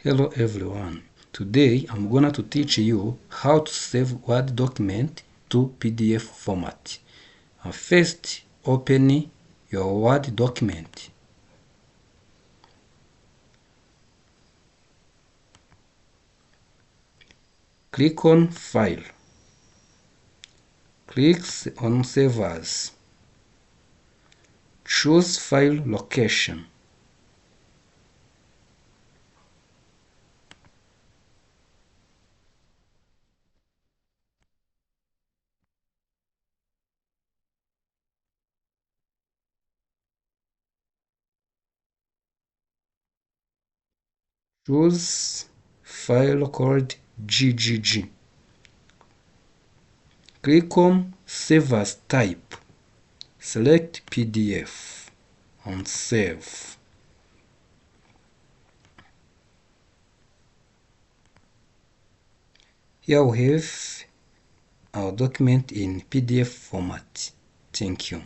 Hello everyone. Today I'm gonna to teach you how to save Word document to PDF format. First, open your Word document. Click on File. Click on Save As. Choose File Location. Choose file called GGG. Click on Save As Type. Select PDF and save. Here we have our document in PDF format. Thank you.